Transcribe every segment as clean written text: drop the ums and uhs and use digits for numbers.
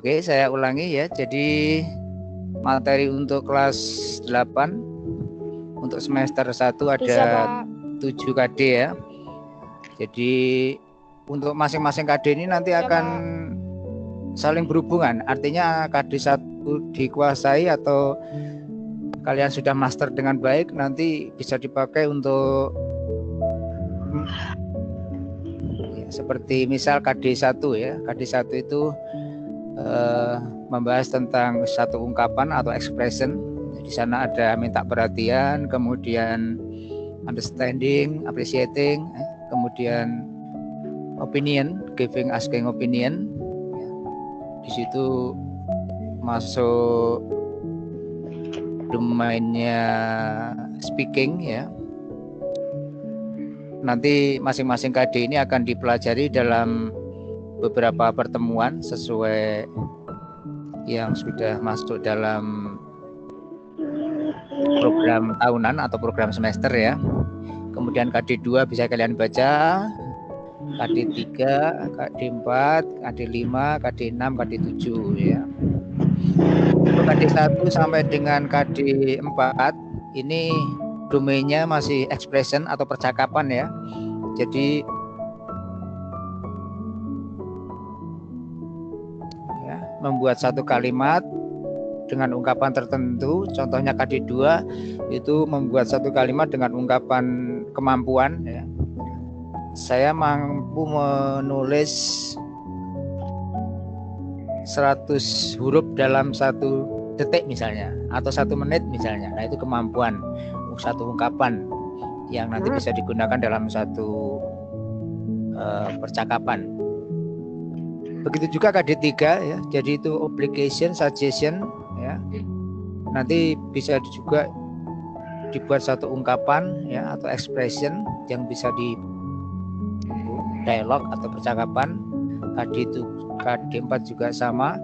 Oke, saya ulangi ya. Jadi materi untuk kelas 8 untuk semester 1 ada 7 KD ya. Jadi untuk masing-masing KD ini nanti akan saling berhubungan. Artinya KD 1 dikuasai atau kalian sudah master dengan baik, nanti bisa dipakai untuk ya, seperti misal KD 1 ya. KD 1 itu membahas tentang satu ungkapan atau expression. Di sana ada minta perhatian, kemudian understanding, appreciating, kemudian opinion, giving, asking opinion. Di situ masuk domainnya speaking ya. Nanti masing-masing KD ini akan dipelajari dalam beberapa pertemuan sesuai yang sudah masuk dalam program tahunan atau program semester ya. Kemudian KD 2 bisa kalian baca, KD 3, KD 4, KD 5, KD 6, KD 7 ya. Untuk KD 1 sampai dengan KD 4 ini domainnya masih expression atau percakapan ya. Jadi membuat satu kalimat dengan ungkapan tertentu. Contohnya KD 2 itu membuat satu kalimat dengan ungkapan kemampuan ya. Saya mampu menulis 100 huruf dalam 1 detik misalnya, atau 1 menit misalnya. Nah itu kemampuan, satu ungkapan yang nanti bisa digunakan dalam satu percakapan. Begitu juga KD 3 ya. Jadi itu obligation, suggestion ya. Nanti bisa juga dibuat satu ungkapan ya atau expression yang bisa di dialog atau percakapan. KD 4 juga sama.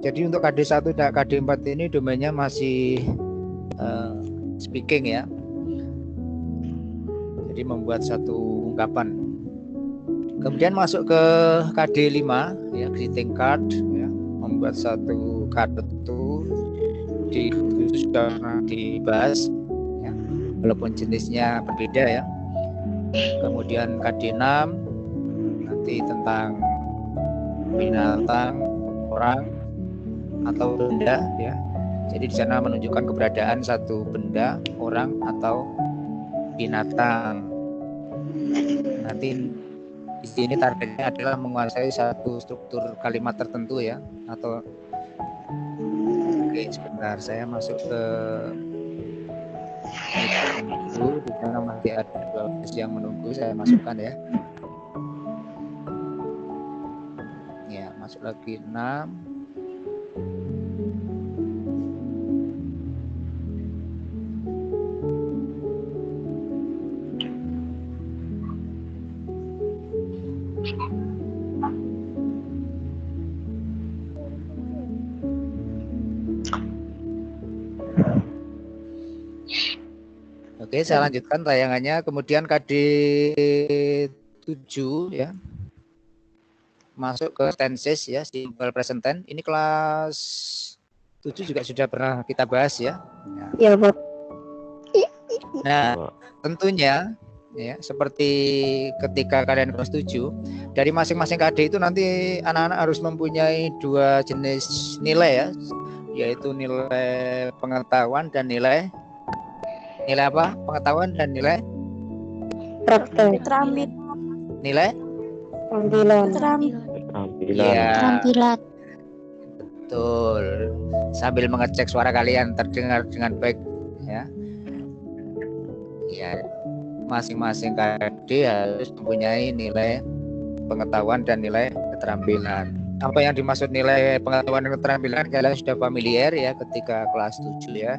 Jadi untuk KD 1 dan KD 4 ini domainnya masih speaking ya. Jadi membuat satu ungkapan. Kemudian masuk ke KD 5 ya, greeting card ya, membuat satu kartu itu sudah pernah dibahas ya, walaupun jenisnya berbeda ya. Kemudian KD 6 nanti tentang binatang, orang atau benda ya. Jadi di sana menunjukkan keberadaan satu benda, orang atau binatang. Nanti di sini targetnya adalah menguasai satu struktur kalimat tertentu ya, atau oke sebentar saya masuk ke itu di sana masih ada 12 yang menunggu, saya masukkan ya. Ya, masuk lagi 6. Oke, saya lanjutkan tayangannya. Kemudian KD 7 ya. Masuk ke tenses ya, simple present tense. Ini kelas 7 juga sudah pernah kita bahas ya. Ya, Pak. Nah, tentunya ya, seperti ketika kalian kelas 7, dari masing-masing KD itu nanti anak-anak harus mempunyai 2 jenis nilai ya, yaitu nilai pengetahuan dan nilai apa? Pengetahuan dan nilai Praktek. Nilai? Keterampilan. Iya. Betul. Sambil mengecek suara kalian terdengar dengan baik ya. Ya, masing-masing KD harus mempunyai nilai pengetahuan dan nilai keterampilan. Apa yang dimaksud nilai pengetahuan dan keterampilan kalian sudah familiar ya ketika kelas 7 ya.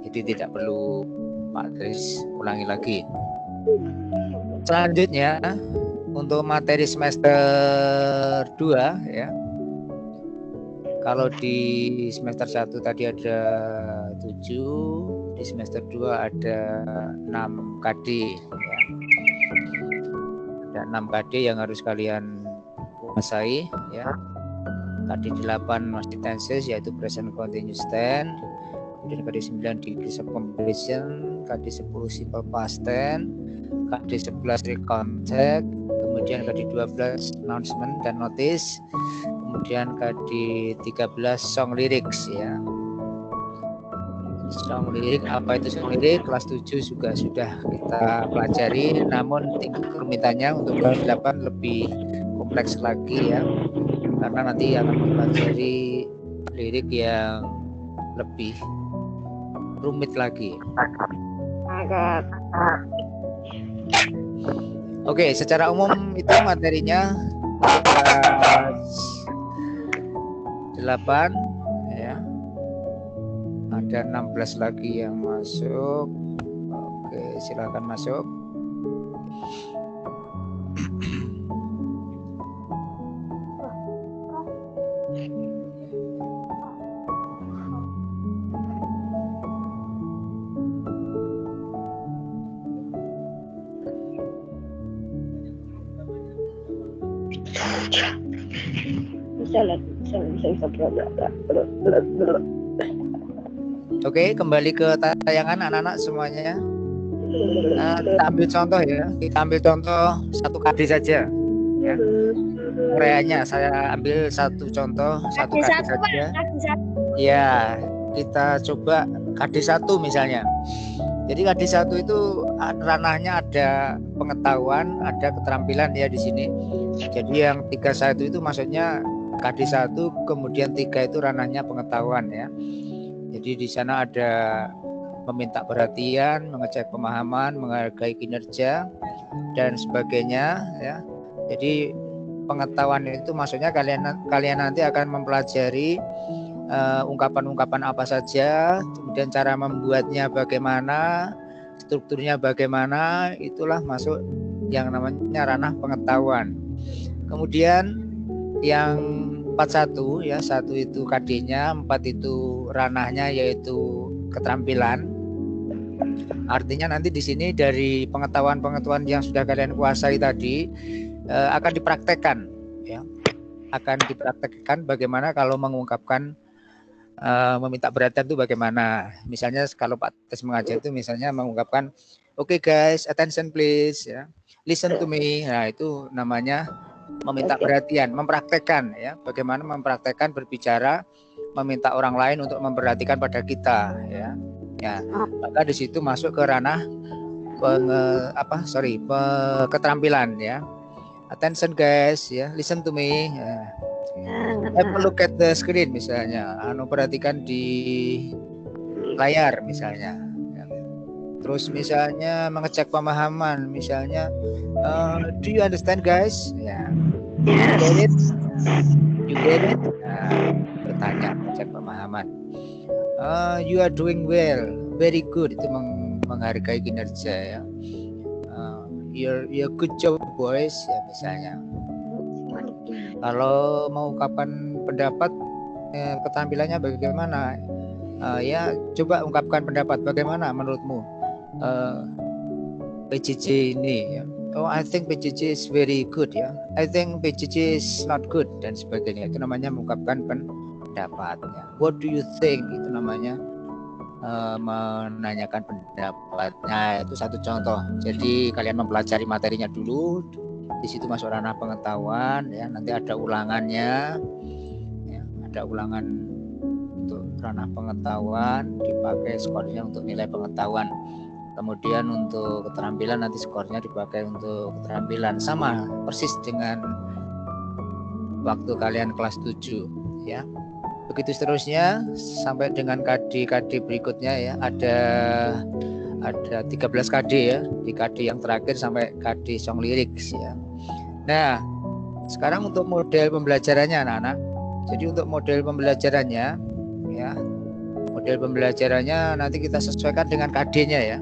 Jadi tidak perlu Pak Kris ulangi lagi. Selanjutnya untuk materi semester 2 ya. Kalau di semester 1 tadi ada 7, di semester 2 ada 6 KD ya. Ada 6 KD yang harus kalian kuasai ya. KD 8 masih tenses yaitu present continuous tense. Kemudian KD 9 degree of completion, KD 10 simple past tense, KD 11 recontact, kemudian KD 12 announcement dan notice, kemudian KD 13 song lyrics ya. Song lyric, apa itu song lyric? Kelas 7 juga sudah kita pelajari, namun tingkat kerumitannya untuk kelas 8 lebih kompleks lagi ya, karena nanti akan mempelajari lirik yang lebih rumit lagi. Oke, secara umum itu materinya kelas 8 ya. Ada 16 lagi yang masuk. Oke, silakan masuk. Oke, kembali ke tayangan anak-anak semuanya. Kita ambil contoh ya. Kita ambil contoh satu KD saja. Ya. Uraiannya saya ambil satu contoh, satu KD saja. Ya, kita coba KD 1 misalnya. Jadi KD 1 itu ranahnya ada pengetahuan, ada keterampilan ya di sini. Jadi yang 31 itu maksudnya KD 1, kemudian 3 itu ranahnya pengetahuan ya. Jadi di sana ada meminta perhatian, mengecek pemahaman, menghargai kinerja dan sebagainya ya. Jadi pengetahuan itu maksudnya kalian nanti akan mempelajari ungkapan-ungkapan apa saja, kemudian cara membuatnya bagaimana, strukturnya bagaimana, itulah masuk yang namanya ranah pengetahuan. Kemudian yang 41 ya, 1 itu KD-nya, 4 itu ranahnya yaitu keterampilan. Artinya nanti di sini dari pengetahuan-pengetahuan yang sudah kalian kuasai tadi akan dipraktekkan ya. Akan dipraktekkan bagaimana kalau mengungkapkan meminta perhatian itu bagaimana. Misalnya kalau Pak Tes mengajar itu misalnya mengungkapkan oke guys, attention please ya. Listen to me. Nah, itu namanya meminta perhatian, mempraktekkan ya, bagaimana mempraktekkan berbicara, meminta orang lain untuk memperhatikan pada kita ya. Ya, maka di situ masuk ke ranah keterampilan ya. Attention guys ya, listen to me. Ya. Have a look at the screen misalnya, perhatikan di layar misalnya. Ya. Terus misalnya mengecek pemahaman, misalnya do you understand guys? Ya. You get it? Nah, bertanya, cek pemahaman. You are doing well, very good, itu menghargai kinerja ya. You're good job boys ya misalnya. Kalau mau ungkapkan pendapat, keterampilannya bagaimana? Ya coba ungkapkan pendapat bagaimana menurutmu PJJ ini ya. Oh, I think PJJ is very good ya. I think PJJ is not good dan sebagainya. Itu namanya mengungkapkan pendapat. Ya. What do you think? Itu namanya menanyakan pendapatnya. Itu satu contoh. Jadi kalian mempelajari materinya dulu. Di situ masuk ranah pengetahuan. Ya. Nanti ada ulangannya. Ya, ada ulangan untuk ranah pengetahuan. Dipakai skornya untuk nilai pengetahuan. Kemudian untuk keterampilan nanti skornya dipakai untuk keterampilan, sama persis dengan waktu kalian kelas 7 ya. Begitu seterusnya sampai dengan KD berikutnya ya. Ada 13 KD ya. Di KD yang terakhir sampai KD song lyrics ya. Nah, sekarang untuk model pembelajarannya anak-anak. Jadi untuk model pembelajarannya ya. Model pembelajarannya nanti kita sesuaikan dengan KD-nya ya.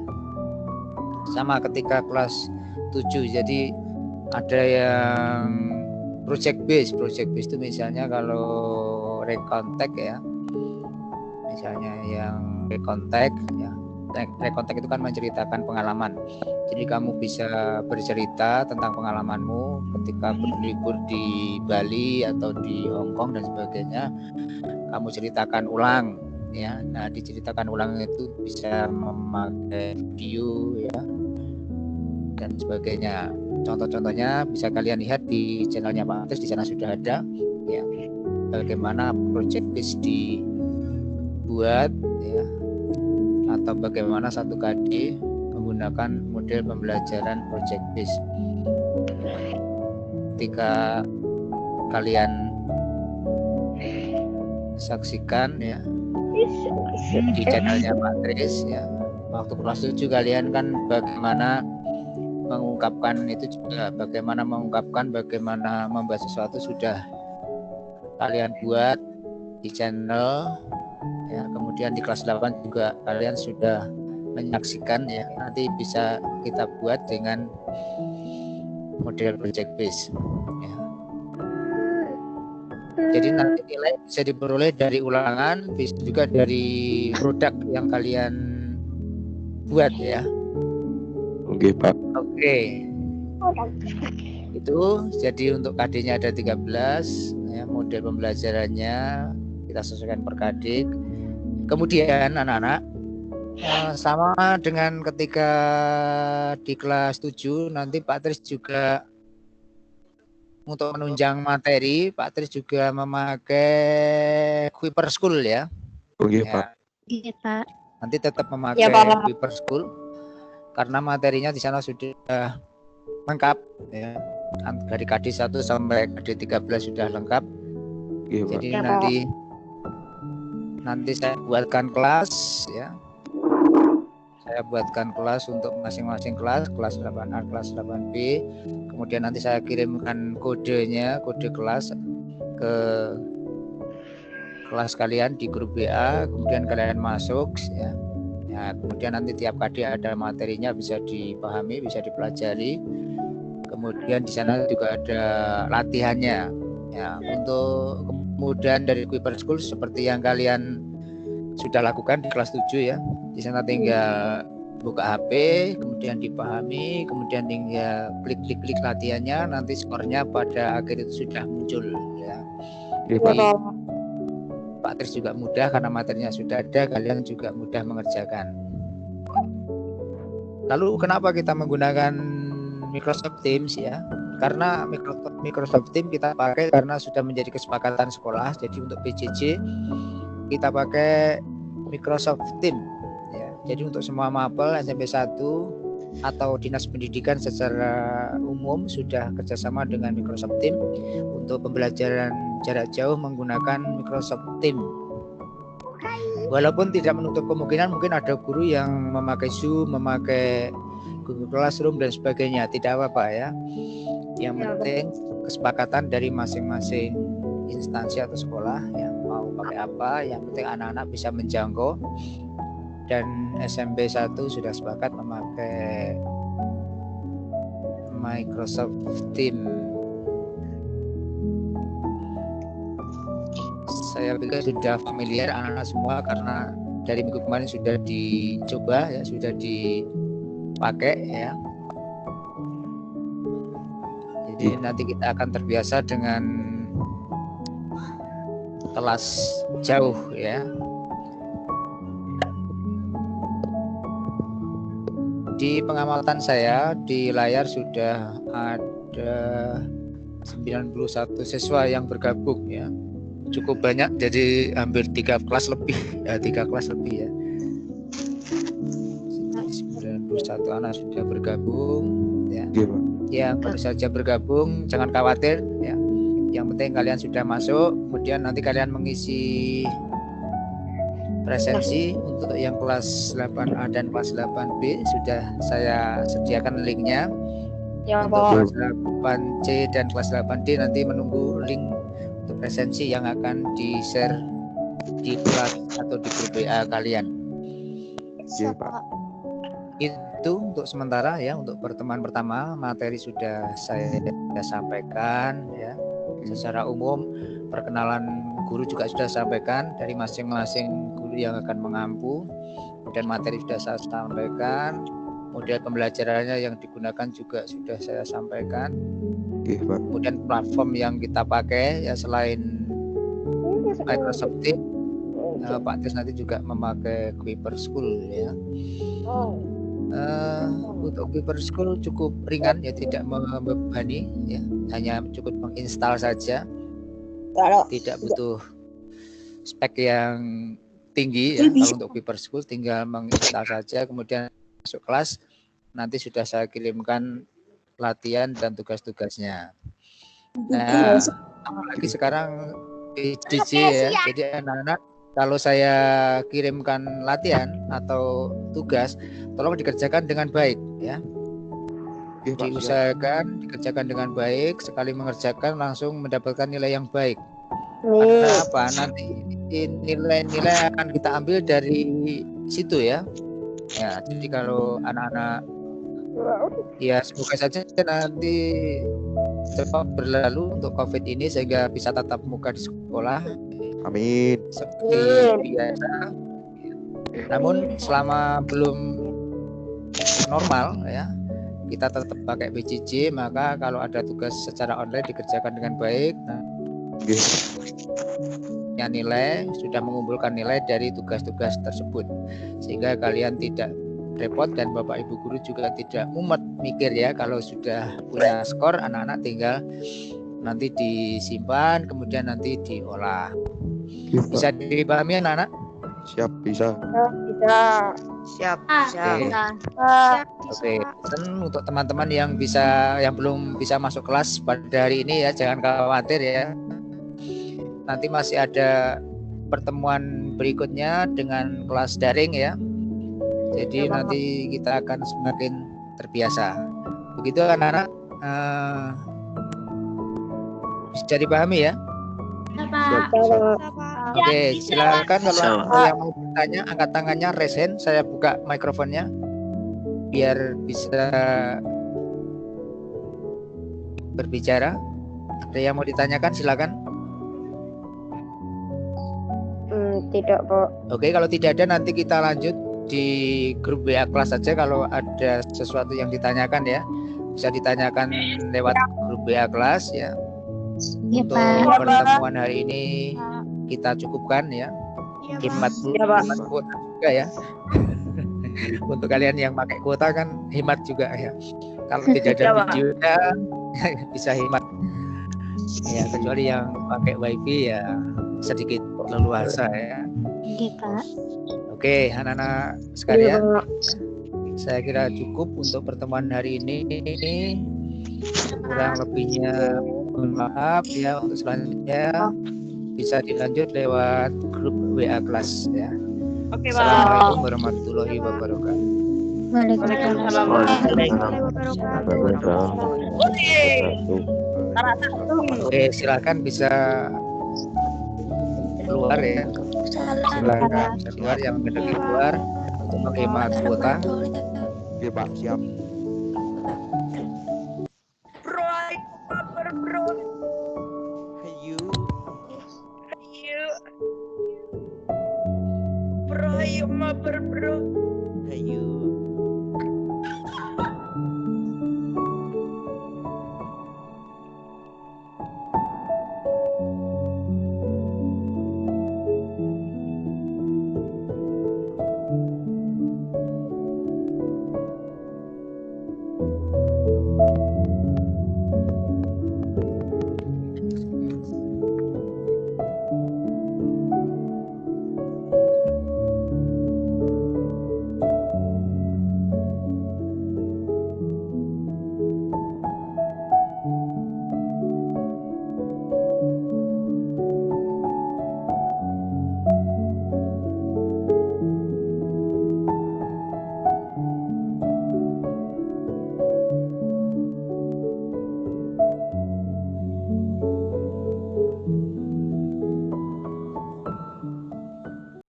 Sama ketika kelas 7. Jadi ada yang project base itu misalnya kalau recontact ya. Misalnya yang recontact ya. Recontact itu kan menceritakan pengalaman. Jadi kamu bisa bercerita tentang pengalamanmu ketika berlibur di Bali atau di Hong Kong dan sebagainya. Kamu ceritakan ulang ya. Nah, diceritakan ulang itu bisa memakai video ya dan sebagainya. Contoh-contohnya bisa kalian lihat di channelnya Pak Atis, di sana sudah ada ya. Bagaimana project list dibuat ya, atau bagaimana satu KD menggunakan model pembelajaran project list. Ketika kalian saksikan ya di channelnya Pak Tris ya, waktu kelas 7 kalian kan bagaimana mengungkapkan itu juga, bagaimana membuat sesuatu sudah kalian buat di channel ya. Kemudian di kelas 8 juga kalian sudah menyaksikan ya, nanti bisa kita buat dengan model project base ya. Jadi nanti nilai bisa diperoleh dari ulangan, bisa juga dari produk yang kalian buat ya. Oke Pak. Oke. Itu jadi untuk KD-nya ada 13 ya, model pembelajarannya kita sesuaikan per KD. Kemudian anak-anak sama dengan ketika di kelas 7 nanti Pak Tris juga untuk menunjang materi, Pak Tris juga memakai Kuiper School ya. Oke ya. Pak. Iya Pak. Nanti tetap memakai Kuiper School karena materinya di sana sudah lengkap ya. Dari KD 1 sampai KD 13 sudah lengkap. Oke, jadi Pak. nanti saya buatkan kelas ya. Saya buatkan kelas untuk masing-masing kelas 8A, kelas 8B. Kemudian nanti saya kirimkan kode kelas ke kelas kalian di grup WA. Kemudian kalian masuk ya. Ya, kemudian nanti tiap KD ada materinya, bisa dipahami, bisa dipelajari. Kemudian di sana juga ada latihannya. Ya, untuk kemudian dari Kuiper School seperti yang kalian sudah lakukan di kelas 7 ya. Di sana tinggal buka HP, kemudian dipahami, kemudian tinggal klik latihannya, nanti skornya pada akhir itu sudah muncul ya. Jadi Pak Tris juga mudah karena materinya sudah ada, kalian juga mudah mengerjakan. Lalu kenapa kita menggunakan Microsoft Teams ya? Karena Microsoft Teams kita pakai karena sudah menjadi kesepakatan sekolah. Jadi untuk PJJ kita pakai Microsoft Teams ya. Jadi untuk semua mapel SMP 1 atau dinas pendidikan secara umum sudah kerjasama dengan Microsoft Teams untuk pembelajaran jarak jauh menggunakan Microsoft Teams. Walaupun tidak menutup kemungkinan mungkin ada guru yang memakai Zoom, memakai Google Classroom dan sebagainya, tidak apa-apa ya. Yang penting kesepakatan dari masing-masing instansi atau sekolah yang mau pakai apa, yang penting anak-anak bisa menjangkau. Dan SMP 1 sudah sepakat memakai Microsoft Teams. Saya pikir sudah familiar anak-anak semua karena dari minggu kemarin sudah dicoba ya, sudah dipakai ya. Jadi nanti kita akan terbiasa dengan kelas jauh ya. Di pengamatan saya di layar sudah ada 91 siswa yang bergabung ya. Cukup banyak, jadi hampir 3 kelas lebih ya, 3 kelas lebih ya. 91 satu anak sudah bergabung ya. Oke, Pak. Ya, baru saja bergabung, jangan khawatir ya. Yang penting kalian sudah masuk, kemudian nanti kalian mengisi presensi untuk yang kelas 8A dan kelas 8B sudah saya sediakan linknya. Ya, Untuk Pak. kelas 8C dan kelas 8D nanti menunggu link untuk presensi yang akan di-share di kelas atau di grup WA kalian. Oke, Pak. Itu untuk sementara ya, untuk pertemuan pertama materi sudah saya sampaikan ya. Secara umum perkenalan guru juga sudah sampaikan dari masing-masing guru yang akan mengampu, dan materi sudah saya sampaikan, model pembelajarannya yang digunakan juga sudah saya sampaikan. Oke, Pak. Kemudian platform yang kita pakai ya selain Microsoft Teams, Pak Tis nanti juga memakai Kuiper School ya. Untuk Kuiper School cukup ringan ya, tidak membebani ya, hanya cukup menginstal saja, tidak butuh spek yang tinggi ya. Kalau untuk Kuiper School tinggal menginstal saja, kemudian masuk kelas nanti sudah saya kirimkan latihan dan tugas-tugasnya. Nah, apalagi sekarang PJJ ya, jadi anak-anak kalau saya kirimkan latihan atau tugas, tolong dikerjakan dengan baik ya. Oke, Pak. Siap. Diusahakan dikerjakan dengan baik, sekali mengerjakan langsung mendapatkan nilai yang baik. Karena apa? Nanti nilai-nilai akan kita ambil dari situ ya. Ya, jadi kalau anak-anak ya semoga saja nanti cepat berlalu untuk COVID ini sehingga bisa tatap muka di sekolah Amin. seperti biasa. Namun selama belum normal ya, kita tetap pakai PJJ, maka kalau ada tugas secara online dikerjakan dengan baik. Oke. Nilai sudah mengumpulkan nilai dari tugas-tugas tersebut, sehingga kalian tidak repot dan Bapak Ibu guru juga tidak mumet mikir ya. Kalau sudah punya skor, anak-anak tinggal nanti disimpan kemudian nanti diolah. Oke, Pak. Bisa dipahami anak-anak? Siap, bisa. Bisa. Siap. Oke. Dan untuk teman-teman yang belum bisa masuk kelas pada hari ini ya, jangan khawatir ya. Nanti masih ada pertemuan berikutnya dengan kelas daring ya. Jadi nanti kita akan semakin terbiasa. Begitu anak-anak, bisa dipahami ya? Siap, siap. Oke, silakan kalau ada yang mau bertanya, angkat tangannya, raise hand, saya buka mikrofonnya biar bisa berbicara. Ada yang mau ditanyakan, silakan. Tidak, Pak. Oke, kalau tidak ada nanti kita lanjut di grup WA kelas saja. Kalau ada sesuatu yang ditanyakan ya, bisa ditanyakan lewat grup WA kelas ya. Untuk pertemuan hari ini kita cukupkan ya. Hemat kuota juga ya. Untuk kalian yang pakai kuota kan hemat juga ya. Kalau tidak ada videonya bisa hemat. Ya, kecuali yang pakai wifi ya sedikit leluasa ya. Oke, anak-anak sekalian, saya kira cukup untuk pertemuan hari ini. Kurang lebihnya mohon maaf ya. Untuk selanjutnya bisa dilanjut lewat grup WA kelas ya. Oke, Pak. Assalamualaikum warahmatullahi wabarakatuh. Waalaikumsalam. Oke, silakan bisa keluar ya. Silakan bisa keluar, yang mendaki keluar untuk menghemat kuota. Oke, Pak. Siap.